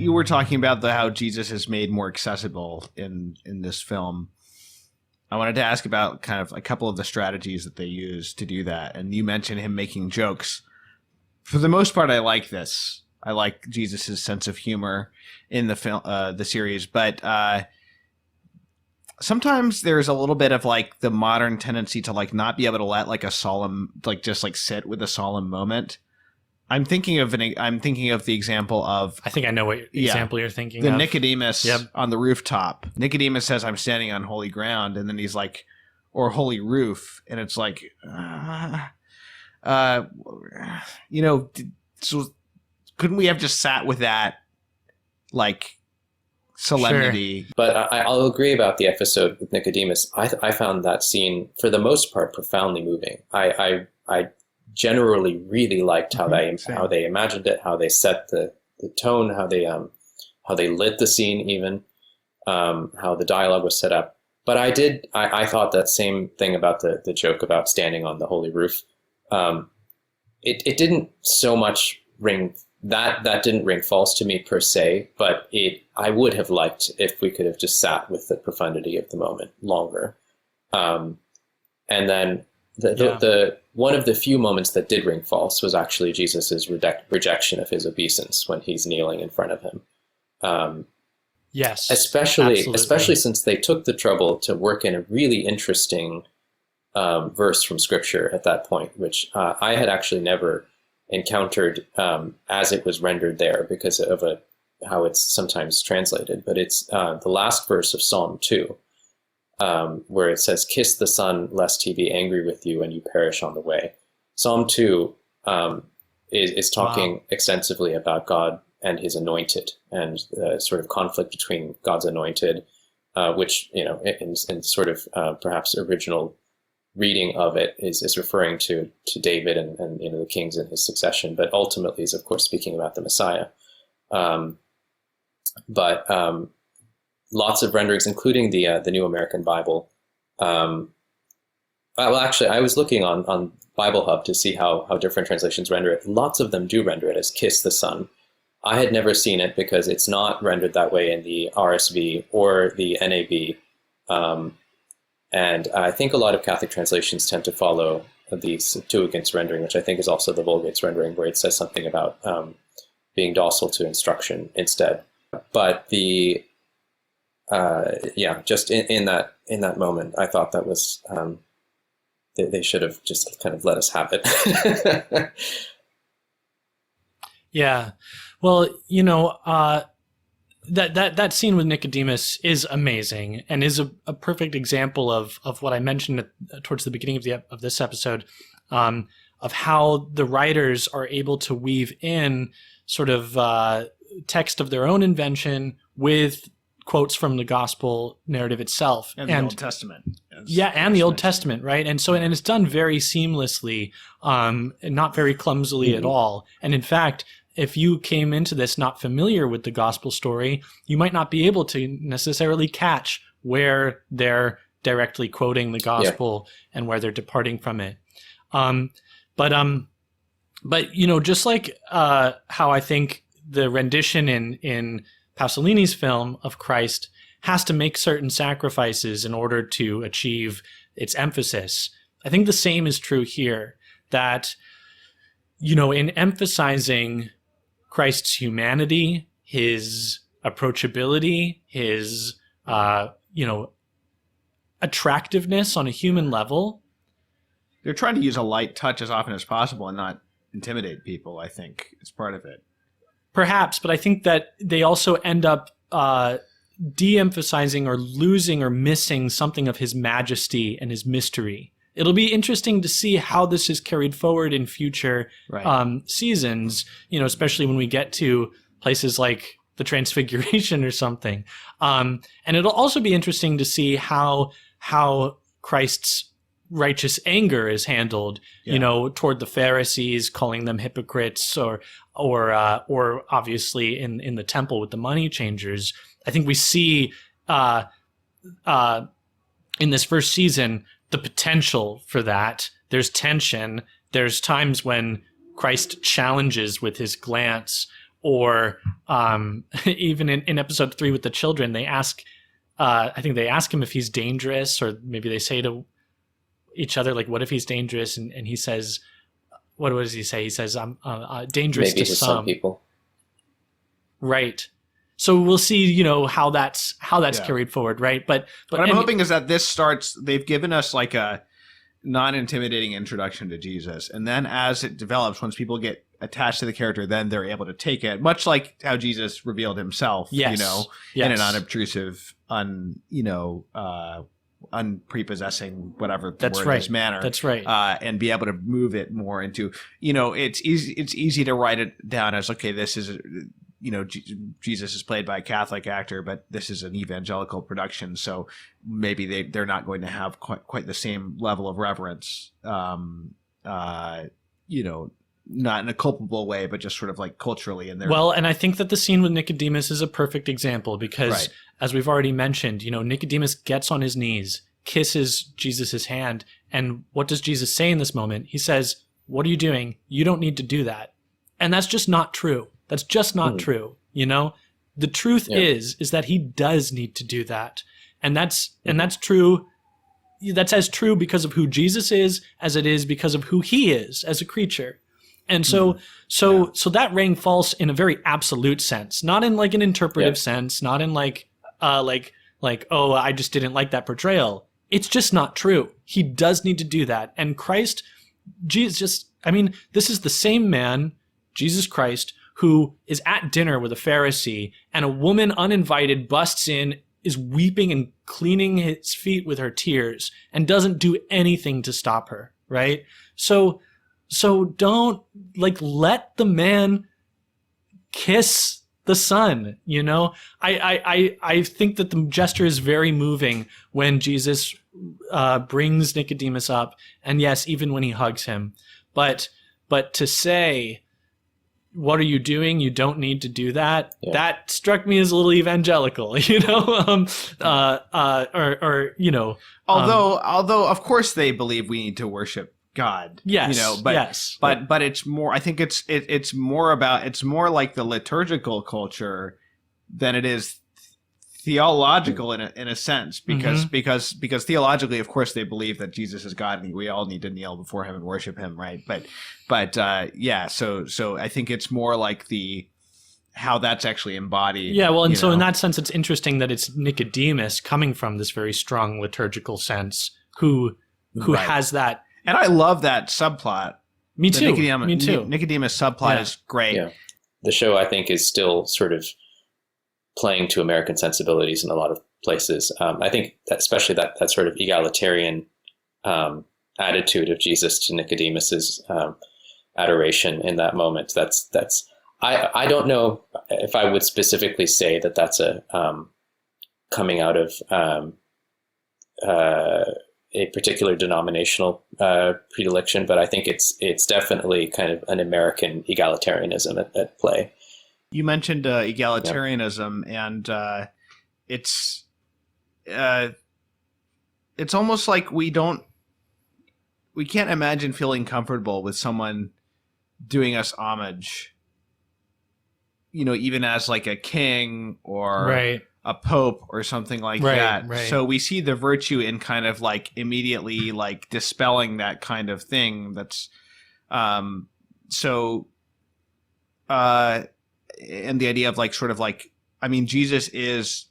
you were talking about how Jesus is made more accessible in this film. I wanted to ask about kind of a couple of the strategies that they use to do that. And you mentioned him making jokes. For the most part, I like this. I like Jesus's sense of humor in the film, the series, but sometimes there's a little bit of like the modern tendency to like not be able to let like a solemn, like just like sit with a solemn moment. I'm thinking of the example of, I think I know what example you're thinking the of. Nicodemus on the rooftop. Nicodemus says, "I'm standing on holy ground," and then he's like, "or holy roof," and it's like, so couldn't we have just sat with that, like, solemnity? Sure. But I'll agree about the episode with Nicodemus. I found that scene, for the most part, profoundly moving. I generally really liked how they imagined it, how they set the tone, how they lit the scene, even how the dialogue was set up. But I thought that same thing about the joke about standing on the holy roof. It didn't so much ring that didn't ring false to me per se, but I would have liked if we could have just sat with the profundity of the moment longer. And then the one of the few moments that did ring false was actually Jesus's rejection of his obeisance when he's kneeling in front of him. Yes, especially since they took the trouble to work in a really interesting verse from Scripture at that point, which I had actually never encountered as it was rendered there because of how it's sometimes translated. But it's the last verse of Psalm 2. Where it says, "Kiss the Son, lest he be angry with you and you perish on the way." Psalm 2 is talking extensively about God and his anointed, and sort of conflict between God's anointed, which, in sort of perhaps original reading of it is referring to David and the kings in his succession, but ultimately is, of course, speaking about the Messiah. Lots of renderings, including the New American Bible. Actually, I was looking on Bible Hub to see how different translations render it. Lots of them do render it as "kiss the Son." I had never seen it because it's not rendered that way in the RSV or the NAB. And I think a lot of Catholic translations tend to follow the Septuagint's rendering, which I think is also the Vulgate's rendering, where it says something about being docile to instruction instead. But just in that moment, I thought that was they should have just kind of let us have it. Yeah, well, that scene with Nicodemus is amazing and is a perfect example of what I mentioned towards the beginning of this episode, of how the writers are able to weave in sort of text of their own invention with quotes from the gospel narrative itself and the Old Testament. And the Old Testament, right? And so, and it's done very seamlessly, and not very clumsily at all. And in fact, if you came into this not familiar with the gospel story, you might not be able to necessarily catch where they're directly quoting the gospel and where they're departing from it. But just like how I think the rendition in Pasolini's film of Christ has to make certain sacrifices in order to achieve its emphasis, I think the same is true here, that, in emphasizing Christ's humanity, his approachability, his, attractiveness on a human level. They're trying to use a light touch as often as possible and not intimidate people, I think, is part of it. Perhaps, but I think that they also end up de-emphasizing or losing or missing something of his majesty and his mystery. It'll be interesting to see how this is carried forward in future seasons, especially when we get to places like the Transfiguration or something. And it'll also be interesting to see how Christ's righteous anger is handled, toward the Pharisees, calling them hypocrites, or obviously in the temple with the money changers. I think we see in this first season the potential for that. There's tension. There's times when Christ challenges with his glance, or even in episode 3 with the children, they ask, I think they ask him if he's dangerous, or maybe they say to each other, like, what if he's dangerous? And he says, what does he say? He says, I'm dangerous Maybe to some people. Right. So we'll see, how that's carried forward, right? But what I'm hoping is that this starts. They've given us like a non-intimidating introduction to Jesus, and then as it develops, once people get attached to the character, then they're able to take it, much like how Jesus revealed himself. Yes. In an unobtrusive, unprepossessing, whatever the word is, manner. That's right. And be able to move it more into, it's easy to write it down as, okay, this is, Jesus is played by a Catholic actor, but this is an evangelical production, so maybe they're not going to have quite the same level of reverence, not in a culpable way, but just sort of like culturally in there. Well, and I think that the scene with Nicodemus is a perfect example because, as we've already mentioned, Nicodemus gets on his knees, kisses Jesus's hand, and what does Jesus say in this moment? He says, "What are you doing? You don't need to do that." And that's just not true. That's just not true. The truth is that he does need to do that. And that's true. That's as true because of who Jesus is as it is because of who he is as a creature. And so that rang false in a very absolute sense, not in like an interpretive sense, not in like, oh, I just didn't like that portrayal. It's just not true. He does need to do that. And Christ, this is the same man, Jesus Christ, who is at dinner with a Pharisee, and a woman uninvited busts in, is weeping and cleaning his feet with her tears, and doesn't do anything to stop her, right? So don't let the man kiss the son, I think that the gesture is very moving when Jesus brings Nicodemus up, and yes, even when he hugs him, but to say, what are you doing? You don't need to do that. Yeah. That struck me as a little evangelical, Although of course they believe we need to worship God. Yes. But it's more. I think it's more like the liturgical culture than it is theological in a sense, because theologically, of course, they believe that Jesus is God and we all need to kneel before him and worship him, right? So I think it's more like how that's actually embodied. Yeah, well, and so in that sense, it's interesting that it's Nicodemus coming from this very strong liturgical sense who has that. And I love that subplot. Me too. Nicodemus subplot is great. Yeah. The show, I think, is still sort of playing to American sensibilities in a lot of places. I think that especially that sort of egalitarian attitude of Jesus to Nicodemus's adoration in that moment. I don't know if I would specifically say that that's a coming out of a particular denominational predilection, but I think it's definitely kind of an American egalitarianism at play. You mentioned egalitarianism, and it's almost like we can't imagine feeling comfortable with someone doing us homage, even as like a king or a pope or something like that. Right. So we see the virtue in kind of like immediately like dispelling that kind of thing. That's and the idea of like sort of like, Jesus is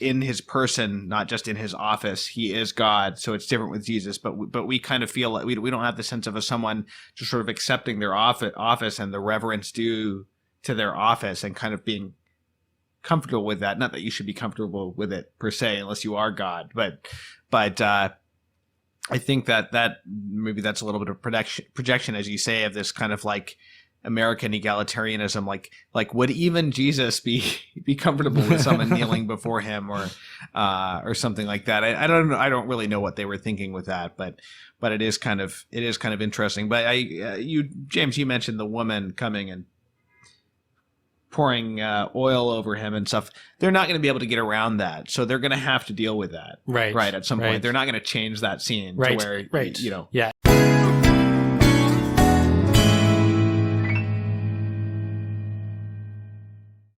in his person, not just in his office. He is God, so it's different with Jesus. But we kind of feel like we don't have the sense of someone just sort of accepting their office and the reverence due to their office and kind of being comfortable with that. Not that you should be comfortable with it per se, unless you are God. But I think that maybe that's a little bit of projection, as you say, of this kind of like American egalitarianism, like would even Jesus be comfortable with someone kneeling before him or something like that? I don't really know what they were thinking with that, but it is kind of interesting. But James, you mentioned the woman coming and pouring oil over him and stuff. They're not going to be able to get around that, so they're going to have to deal with that, right? At some point, they're not going to change that scene to where, yeah.